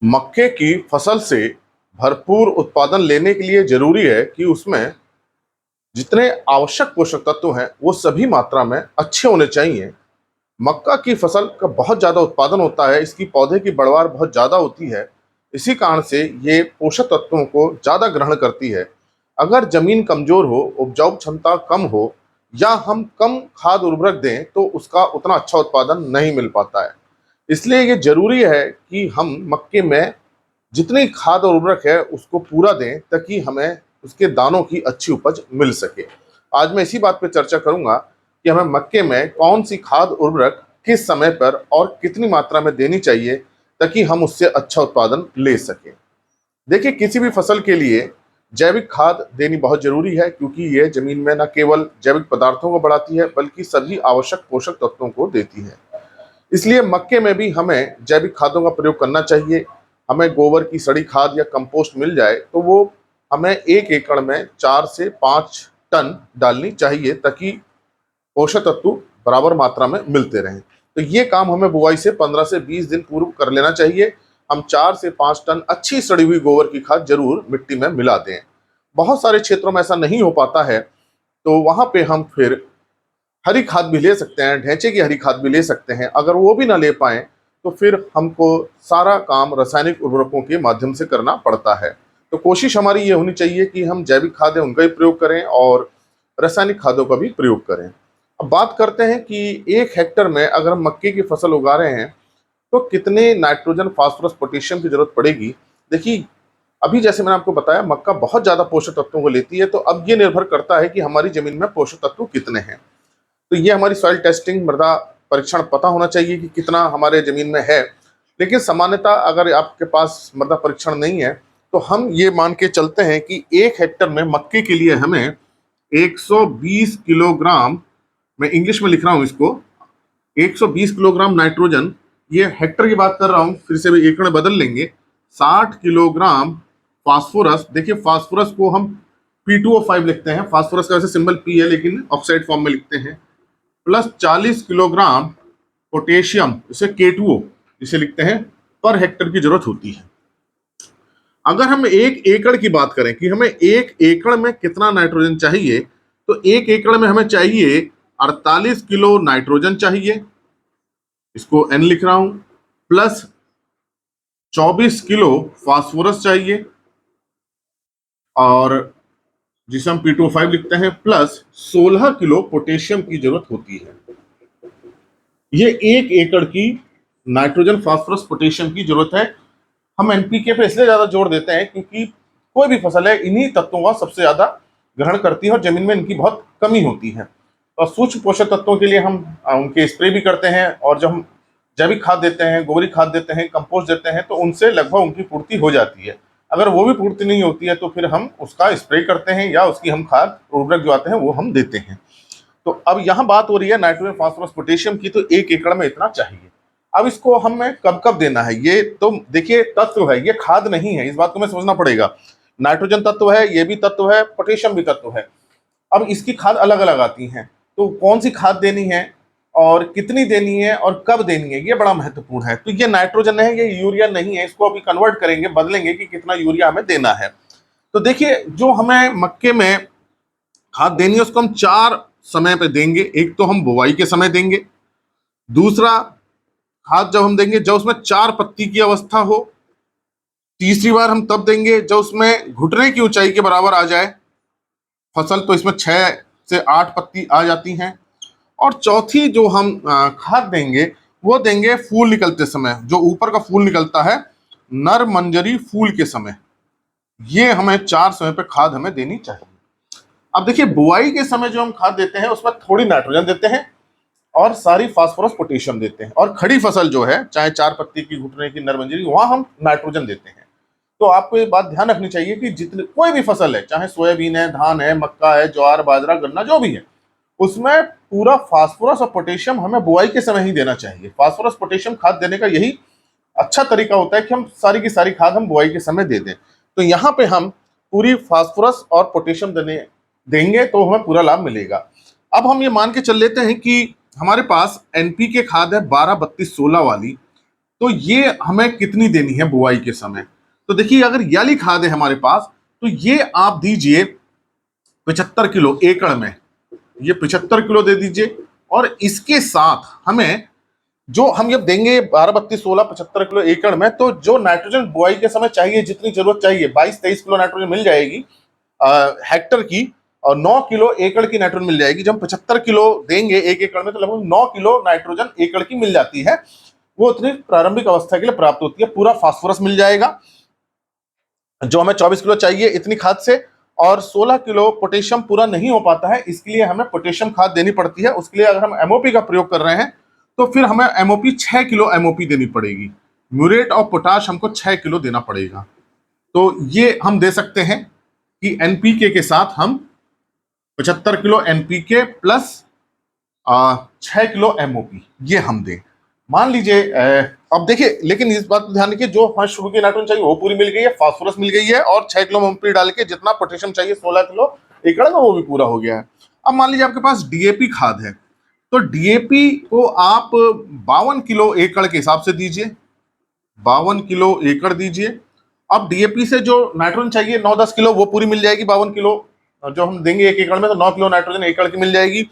मक्के की फसल से भरपूर उत्पादन लेने के लिए जरूरी है कि उसमें जितने आवश्यक पोषक तत्व हैं वो सभी मात्रा में अच्छे होने चाहिए। मक्का की फसल का बहुत ज़्यादा उत्पादन होता है, इसकी पौधे की बढ़वार बहुत ज़्यादा होती है। इसी कारण से ये पोषक तत्वों को ज़्यादा ग्रहण करती है। अगर जमीन कमजोर हो, उपजाऊ क्षमता कम हो या हम कम खाद उर्वरक दें तो उसका उतना अच्छा उत्पादन नहीं मिल पाता है। इसलिए ये जरूरी है कि हम मक्के में जितनी खाद और उर्वरक है उसको पूरा दें ताकि हमें उसके दानों की अच्छी उपज मिल सके। आज मैं इसी बात पे चर्चा करूंगा कि हमें मक्के में कौन सी खाद उर्वरक किस समय पर और कितनी मात्रा में देनी चाहिए ताकि हम उससे अच्छा उत्पादन ले सकें। देखिए, किसी भी फसल के लिए जैविक खाद देनी बहुत जरूरी है क्योंकि ये जमीन में न केवल जैविक पदार्थों को बढ़ाती है बल्कि सभी आवश्यक पोषक तत्वों को देती है। इसलिए मक्के में भी हमें जैविक खादों का प्रयोग करना चाहिए। हमें गोबर की सड़ी खाद या कंपोस्ट मिल जाए तो वो हमें 1 एकड़ में 4 से 5 टन डालनी चाहिए ताकि पोषक तत्व बराबर मात्रा में मिलते रहें। तो ये काम हमें बुआई से 15 से 20 दिन पूर्व कर लेना चाहिए। हम 4 से 5 टन अच्छी सड़ी हुई गोबर की खाद जरूर मिट्टी में मिला दें। बहुत सारे क्षेत्रों में ऐसा नहीं हो पाता है तो वहां पे हम फिर हरी खाद भी ले सकते हैं, ढैंचे की हरी खाद भी ले सकते हैं। अगर वो भी ना ले पाए तो फिर हमको सारा काम रासायनिक उर्वरकों के माध्यम से करना पड़ता है। तो कोशिश हमारी ये होनी चाहिए कि हम जैविक खाद है उनका ही प्रयोग करें और रासायनिक खादों का भी प्रयोग करें। अब बात करते हैं कि 1 हेक्टर में अगर हम मक्के की फसल उगा रहे हैं तो कितने नाइट्रोजन, फास्फोरस, पोटेशियम की जरूरत पड़ेगी। देखिए, अभी जैसे मैंने आपको बताया मक्का बहुत ज्यादा पोषक तत्वों को लेती है, तो अब ये निर्भर करता है कि हमारी जमीन में पोषक तत्व कितने हैं। तो ये हमारी सॉइल टेस्टिंग, मृदा परीक्षण पता होना चाहिए कि कितना हमारे जमीन में है। लेकिन सामान्यतः अगर आपके पास मृदा परीक्षण नहीं है तो हम ये मान के चलते हैं कि 1 हेक्टर में मक्के के लिए हमें 120 किलोग्राम, मैं इंग्लिश में लिख रहा हूँ इसको, 120 किलोग्राम नाइट्रोजन, ये हेक्टर की बात कर रहा हूँ, फिर से भी एकड़ में बदल लेंगे। 60 किलोग्राम फास्फोरस, देखिए फास्फोरस को हम P2O5 लिखते हैं, फास्फोरस का वैसे सिंबल P है लेकिन ऑक्साइड फॉर्म में लिखते हैं। प्लस 40 किलोग्राम पोटेशियम, इसे K2O इसे लिखते हैं, पर हेक्टर की जरूरत होती है। अगर हम 1 एकड़ की बात करें कि हमें 1 एकड़ में कितना नाइट्रोजन चाहिए, तो 1 एकड़ में हमें चाहिए 48 किलो नाइट्रोजन चाहिए, इसको N लिख रहा हूं, प्लस 24 किलो फास्फोरस चाहिए और जिसे हम P2O5 लिखते हैं, प्लस 16 किलो पोटेशियम की जरूरत होती है। ये 1 एकड़ की नाइट्रोजन, फास्फोरस, पोटेशियम की जरूरत है। हम एनपीके पे इसलिए ज्यादा जोर देते हैं क्योंकि कोई भी फसल है इन्हीं तत्वों का सबसे ज्यादा ग्रहण करती है और जमीन में इनकी बहुत कमी होती है। और सूक्ष्म पोषक तत्वों के लिए हम उनके स्प्रे भी करते हैं, और जब हम जैविक खाद देते हैं, गोबरी खाद देते हैं, कंपोस्ट देते हैं तो उनसे लगभग उनकी पूर्ति हो जाती है। अगर वो भी पूर्ति नहीं होती है तो फिर हम उसका स्प्रे करते हैं या उसकी हम खाद उर्वरक जो आते हैं वो हम देते हैं। तो अब यहाँ बात हो रही है नाइट्रोजन, फास्फोरस, पोटेशियम की, तो 1 एकड़ में इतना चाहिए। अब इसको हमें कब कब देना है, ये तो देखिए तत्व है, ये खाद नहीं है, इस बात को हमें समझना पड़ेगा। नाइट्रोजन तत्व है, ये भी तत्व है, पोटेशियम भी तत्व है। अब इसकी खाद अलग अलग आती हैं, तो कौन सी खाद देनी है और कितनी देनी है और कब देनी है, ये बड़ा महत्वपूर्ण है। तो ये नाइट्रोजन है, ये यूरिया नहीं है, इसको अभी कन्वर्ट करेंगे, बदलेंगे कि कितना यूरिया हमें देना है। तो देखिए, जो हमें मक्के में खाद देनी है उसको हम 4 समय पे देंगे। एक तो हम बुवाई के समय देंगे, दूसरा खाद जब हम देंगे जब उसमें 4 पत्ती की अवस्था हो, तीसरी बार हम तब देंगे जब उसमें घुटने की ऊंचाई के बराबर आ जाए फसल, तो इसमें 6 से 8 पत्ती आ जाती हैं। और चौथी जो हम खाद देंगे वो देंगे फूल निकलते समय, जो ऊपर का फूल निकलता है नर मंजरी फूल के समय। ये हमें 4 समय पे खाद हमें देनी चाहिए। अब देखिए, बुआई के समय जो हम खाद देते हैं उसमें थोड़ी नाइट्रोजन देते हैं और सारी फास्फोरस, पोटेशियम देते हैं, और खड़ी फसल जो है चाहे 4 पत्ती की, घुटने की, नरमंजरी, वहां हम नाइट्रोजन देते हैं। तो आपको ये बात ध्यान रखनी चाहिए कि जितने कोई भी फसल है, चाहे सोयाबीन है, धान है, मक्का है, ज्वार, बाजरा, गन्ना, जो भी है, उसमें पूरा फास्फोरस और पोटेशियम हमें बुआई के समय ही देना चाहिए। फास्फोरस, पोटेशियम खाद देने का यही अच्छा तरीका होता है कि हम सारी की सारी खाद हम बुआई के समय दे दें। तो यहाँ पे हम पूरी फास्फोरस और पोटेशियम देंगे तो हमें पूरा लाभ मिलेगा। अब हम ये मान के चल लेते हैं कि हमारे पास एनपीके खाद है 12, 32, 16 वाली, तो ये हमें कितनी देनी है बुआई के समय? तो देखिए, अगर ये वाली खाद है हमारे पास, तो ये आप दीजिए 75 किलो एकड़ में, ये 75 किलो दे दीजिए। और इसके साथ हमें जो हम ये देंगे 12, 32, 16, 75 किलो एकड़ में, तो जो नाइट्रोजन बुआई के समय चाहिए, जितनी जरूरत चाहिए 22-23 किलो नाइट्रोजन मिल जाएगी हेक्टर की, और 9 किलो एकड़ की नाइट्रोजन मिल जाएगी। जब 75 किलो देंगे एक एकड़ में, तो लगभग 9 किलो नाइट्रोजन एकड़ की मिल जाती है। वो उतनी प्रारंभिक अवस्था के लिए प्राप्त होती है। पूरा फास्फोरस मिल जाएगा जो हमें 24 किलो चाहिए इतनी खाद से, और 16 किलो पोटेशियम पूरा नहीं हो पाता है, इसके लिए हमें पोटेशियम खाद देनी पड़ती है। उसके लिए अगर हम एमओपी का प्रयोग कर रहे हैं, तो फिर हमें एमओपी 6 किलो एमओपी देनी पड़ेगी। म्यूरेट ऑफ पोटाश हमको 6 किलो देना पड़ेगा। तो ये हम दे सकते हैं कि एनपीके के साथ हम 75 kilo NPK plus 6 kilo MOP ये हम दें। मान लीजिए अब देखिए, लेकिन इस बात पर ध्यान रखिए, जो हमें शुरू की नाइट्रोजन चाहिए वो पूरी मिल गई है, फास्फोरस मिल गई है, और 6 किलो एमओपी डाल के जितना पोटेशियम चाहिए 16 किलो एकड़ में, वो भी पूरा हो गया है। अब मान लीजिए आपके पास डीएपी खाद है, तो डीएपी को आप 52 किलो एकड़ के हिसाब से दीजिए, 52 किलो एकड़ दीजिए। अब डीएपी से जो नाइट्रोजन चाहिए 9-10 किलो वो पूरी मिल जाएगी। 52 किलो जो हम देंगे एक एकड़ में, तो 9 किलो नाइट्रोजन एकड़ की मिल जाएगी,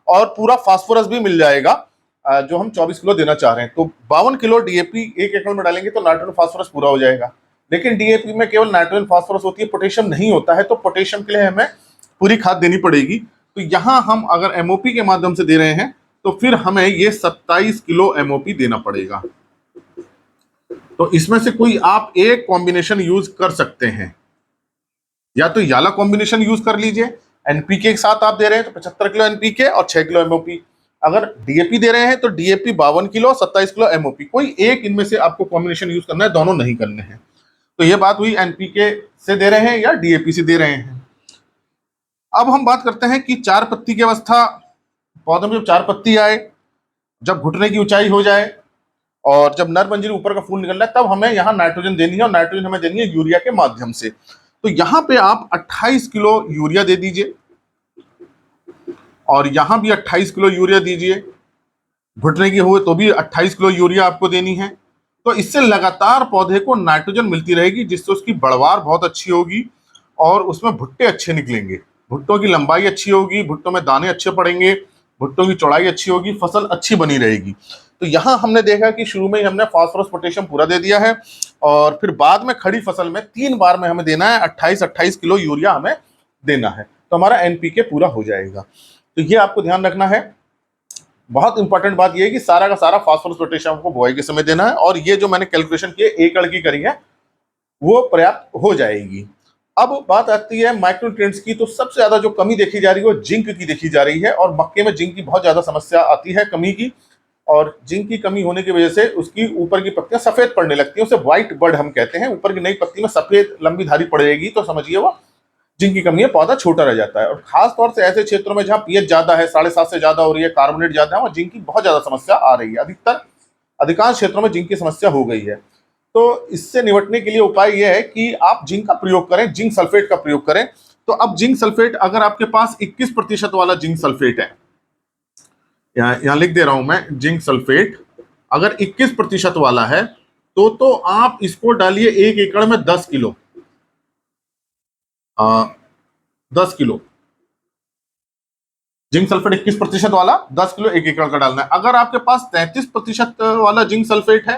और पूरा फास्फोरस भी मिल जाएगा जो हम 24 किलो देना चाह रहे हैं। तो 52 किलो डीएपी एक एकड़ में डालेंगे तो नाइट्रोजन फास्फोरस पूरा हो जाएगा। लेकिन डीएपी में केवल नाइट्रोजन फास्फोरस होती है, पोटेशियम नहीं होता है, तो पोटेशियम के लिए हमें पूरी खाद देनी पड़ेगी। तो यहां हम अगर एमओपी के माध्यम से दे रहे हैं, तो फिर हमें ये 27 किलो एमओपी देना पड़ेगा। तो इसमें से कोई आप एक कॉम्बिनेशन यूज कर सकते हैं, या तो याला कॉम्बिनेशन यूज कर लीजिए। एनपीके के साथ आप दे रहे हैं तो 75 किलो एनपीके और 6 किलो एमओपी। अगर डीएपी दे रहे हैं तो डीएपी 52 किलो, 27 किलो एमओपी। कोई एक इनमें से आपको कॉम्बिनेशन यूज करना है, दोनों नहीं करने हैं। तो ये बात हुई एनपीके से दे रहे हैं या डीएपी से दे रहे हैं। अब हम बात करते हैं कि चार पत्ती की अवस्था, पौधे में जब चार पत्ती आए, जब घुटने की ऊंचाई हो जाए, और जब नर मंजिल ऊपर का फूल निकल रहा है, तब हमें यहाँ नाइट्रोजन देनी है, और नाइट्रोजन हमें देनी है यूरिया के माध्यम से। तो यहाँ पे आप 28 किलो यूरिया दे दीजिए, और यहां भी 28 किलो यूरिया दीजिए। घुटने की हुए तो भी 28 किलो यूरिया आपको देनी है। तो इससे लगातार पौधे को नाइट्रोजन मिलती रहेगी, जिससे उसकी बढ़वार बहुत अच्छी होगी, और उसमें भुट्टे अच्छे निकलेंगे, भुट्टों की लंबाई अच्छी होगी, भुट्टों में दाने अच्छे पड़ेंगे, भुट्टों की चौड़ाई अच्छी होगी, फसल अच्छी बनी रहेगी। तो यहाँ हमने देखा कि शुरू में ही हमने फास्फोरस पोटेशियम पूरा दे दिया है, और फिर बाद में खड़ी फसल में 3 बार में हमें देना है 28-28 किलो यूरिया हमें देना है, तो हमारा एनपीके पूरा हो जाएगा। तो ये आपको ध्यान रखना है। बहुत इंपॉर्टेंट बात ये है कि सारा का सारा फास्फोरस पोटेशियम को बुआई के समय देना है, और ये जो मैंने कैलकुलेशन की एकड़ की करी है वो पर्याप्त हो जाएगी। अब बात आती है माइक्रोन्यूट्रिएंट्स की, तो सबसे ज्यादा जो कमी देखी जा रही है वो जिंक की देखी जा रही है, और मक्के में जिंक की बहुत ज्यादा समस्या आती है, कमी की। और जिंक की कमी होने की वजह से उसकी ऊपर की पत्तियां सफेद पड़ने लगती हैं, उसे व्हाइट बर्ड हम कहते हैं। ऊपर की नई पत्ती में सफेद लंबी धारी पड़ेगी, तो समझिए वो जिंक की कमी है, पौधा छोटा रह जाता है। और खास तौर से ऐसे क्षेत्रों में जहां पीएच ज्यादा है, 7.5 से ज्यादा हो रही है, कार्बोनेट ज्यादा है, वहां जिंक की बहुत ज्यादा समस्या आ रही है। अधिकांश क्षेत्रों में जिंक की समस्या हो गई है। तो इससे निपटने के लिए उपाय यह है कि आप जिंक का प्रयोग करें, जिंक सल्फेट का प्रयोग करें। तो अब जिंक सल्फेट, अगर आपके पास 21% वाला जिंक सल्फेट है, यहां लिख दे रहा हूं मैं, जिंक सल्फेट अगर 21% वाला है, तो आप इसको डालिए एक एकड़ में 10 किलो, 10 किलो जिंक सल्फेट 21% वाला 10 किलो एक एकड़ का डालना है। अगर आपके पास 33% वाला जिंक सल्फेट है,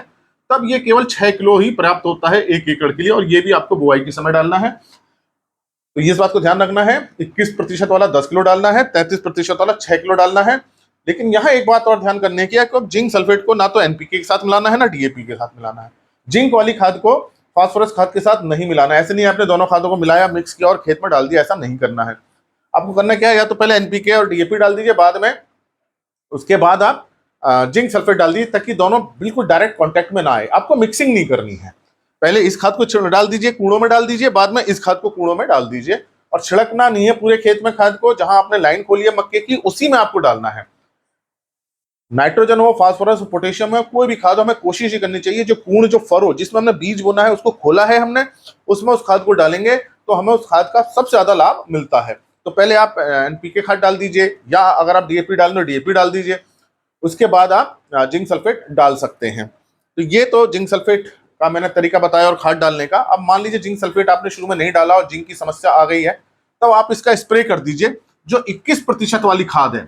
तब ये केवल 6 किलो ही पर्याप्त होता है एक एकड़ के लिए, और ये भी आपको बुआई के समय डालना है। तो इस बात को ध्यान रखना है, 21% वाला 10 किलो डालना है, 33% वाला 6 किलो डालना है। लेकिन यहाँ एक बात और ध्यान करने की है कि जिंक सल्फेट को ना तो एनपीके के साथ मिलाना है, ना डीएपी के साथ मिलाना है। जिंक वाली खाद को फास्फोरस खाद के साथ नहीं मिलाना है। ऐसे नहीं आपने दोनों खादों को मिलाया, मिक्स किया और खेत में डाल दिया, ऐसा नहीं करना है। आपको करना क्या है, या तो पहले एनपीके और डीएपी डाल दीजिए, बाद में उसके बाद आप जिंक सल्फेट डाल दीजिए, ताकि दोनों बिल्कुल डायरेक्ट कांटेक्ट में ना आए। आपको मिक्सिंग नहीं करनी है। पहले इस खाद को डाल दीजिए, कूड़ों में डाल दीजिए, बाद में इस खाद को कूड़ों में डाल दीजिए, और छिड़कना नहीं है पूरे खेत में खाद को। जहां आपने लाइन खोली है मक्के की, उसी में आपको डालना है। नाइट्रोजन हो, फास्फोरस हो, पोटेशियम है, कोई भी खाद हमें कोशिश ही करनी चाहिए जो कूड़, जो फरो जिसमें हमने बीज बोना है, उसको खोला है हमने, उसमें उस खाद को डालेंगे तो हमें उस खाद का सबसे ज्यादा लाभ मिलता है। तो पहले आप एनपीके खाद डाल दीजिए, या अगर आप डीएपी डाल दो डीएपी डाल दीजिए, उसके बाद आप जिंक सल्फेट डाल सकते हैं। तो ये तो जिंक सल्फेट का मैंने तरीका बताया और खाद डालने का। अब मान लीजिए जिंक सल्फेट आपने शुरू में नहीं डाला और जिंक की समस्या आ गई है, तब आप इसका स्प्रे कर दीजिए। जो 21% वाली खाद है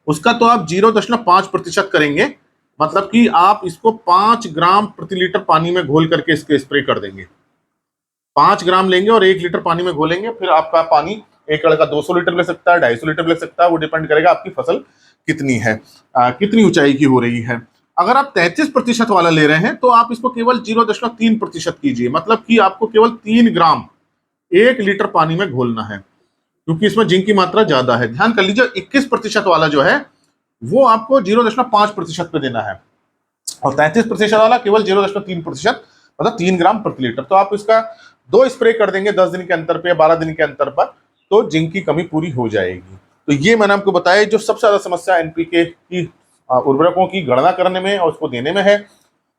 उसका तो आप 0.5% करेंगे, मतलब कि आप इसको 5 ग्राम प्रति लीटर पानी में घोल करके इसके स्प्रे कर देंगे। 5 ग्राम लेंगे और 1 लीटर पानी में घोलेंगे, फिर आपका पानी एक एकड़ का 200 लीटर ले सकता है, 250 लीटर ले सकता है, वो डिपेंड करेगा आपकी फसल कितनी है, कितनी ऊंचाई की हो रही है। अगर आप 33% वाला ले रहे हैं तो आप इसको केवल 0.3% कीजिए, मतलब कि आपको केवल 3 ग्राम 1 लीटर पानी में घोलना है, क्योंकि इसमें जिंक की मात्रा ज्यादा है। ध्यान कर लीजिए 21% वाला जो है वो आपको 0.5% पे देना है, और 33% वाला केवल 0.3%, मतलब 3 ग्राम प्रति लीटर। तो आप इसका 2 स्प्रे कर देंगे 10 दिन के अंतर पे या 12 दिन के अंतर पर, तो जिंक की कमी पूरी हो जाएगी। तो ये मैंने आपको बताया जो सबसे ज्यादा समस्या एनपीके की उर्वरकों की गणना करने में और उसको देने में है,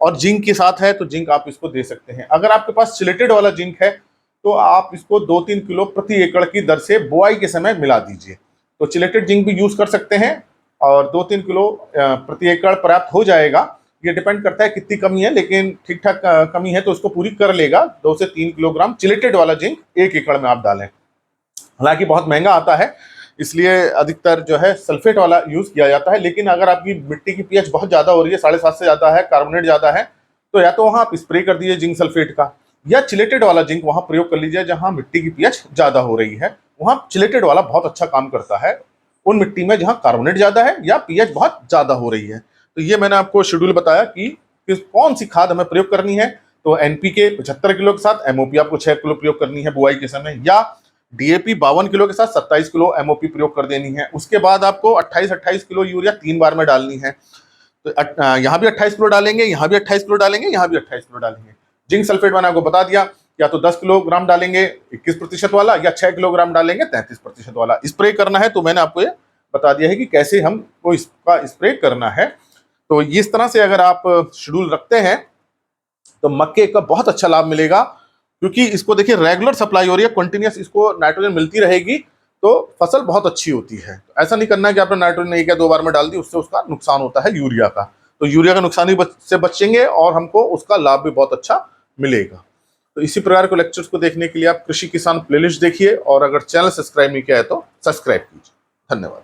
और जिंक के साथ है तो जिंक आप इसको दे सकते हैं। अगर आपके पास चिलेटेड वाला जिंक है तो आप इसको 2-3 किलो प्रति एकड़ की दर से बुआई के समय मिला दीजिए। तो चिलेटेड जिंक भी यूज कर सकते हैं और 2-3 किलो प्रति एकड़ पर्याप्त हो जाएगा। ये डिपेंड करता है कितनी कमी है, लेकिन ठीक ठाक कमी है तो उसको पूरी कर लेगा। 2 से 3 किलोग्राम चिलेटेड वाला जिंक 1 एकड़ में आप डालें। हालांकि बहुत महंगा आता है, इसलिए अधिकतर जो है सल्फेट वाला यूज किया जाता है। लेकिन अगर आपकी मिट्टी की पीएच बहुत ज्यादा हो रही है, 7.5 से ज्यादा है, कार्बोनेट ज्यादा है, तो या तो वहां आप स्प्रे कर दीजिए जिंक सल्फेट का, या चिलेटेड वाला जिंक वहां प्रयोग कर लीजिए जहां मिट्टी की पीएच ज्यादा हो रही है। वहां चिलेटेड वाला बहुत अच्छा काम करता है उन मिट्टी में जहां कार्बोनेट ज्यादा है या पीएच बहुत ज्यादा हो रही है। तो ये मैंने आपको शेड्यूल बताया कि कौन सी खाद हमें प्रयोग करनी है। तो एनपीके 75 किलो के साथ एमओपी आपको 6 किलो प्रयोग करनी है बुआई के समय, या डीएपी 52 किलो के साथ 27 किलो एमओपी प्रयोग कर देनी है। उसके बाद आपको 28-28 किलो यूरिया 3 बार में डालनी है। तो यहाँ भी 28 किलो डालेंगे, यहाँ भी 28 किलो डालेंगे, यहाँ भी 28 किलो डालेंगे। जिंक सल्फेट मैंने आपको बता दिया, या तो 10 किलोग्राम डालेंगे 21% वाला, या 6 किलोग्राम डालेंगे 33% वाला। स्प्रे करना है तो मैंने आपको ये बता दिया है कि कैसे हमको इसका स्प्रे करना है। तो इस तरह से अगर आप शेड्यूल रखते हैं तो मक्के का बहुत अच्छा लाभ मिलेगा, क्योंकि इसको देखिए रेगुलर सप्लाई हो रही है, कंटिन्यूस इसको नाइट्रोजन मिलती रहेगी, तो फसल बहुत अच्छी होती है। तो ऐसा नहीं करना है कि आपने नाइट्रोजन 1 या 2 बार में डाल दी, उससे उसका नुकसान होता है यूरिया का। तो यूरिया का नुकसान से बचेंगे और हमको उसका लाभ भी बहुत अच्छा मिलेगा। तो इसी प्रकार के लेक्चर्स को देखने के लिए आप कृषि किसान प्लेलिस्ट देखिए, और अगर चैनल सब्सक्राइब नहीं किया है तो सब्सक्राइब कीजिए। धन्यवाद।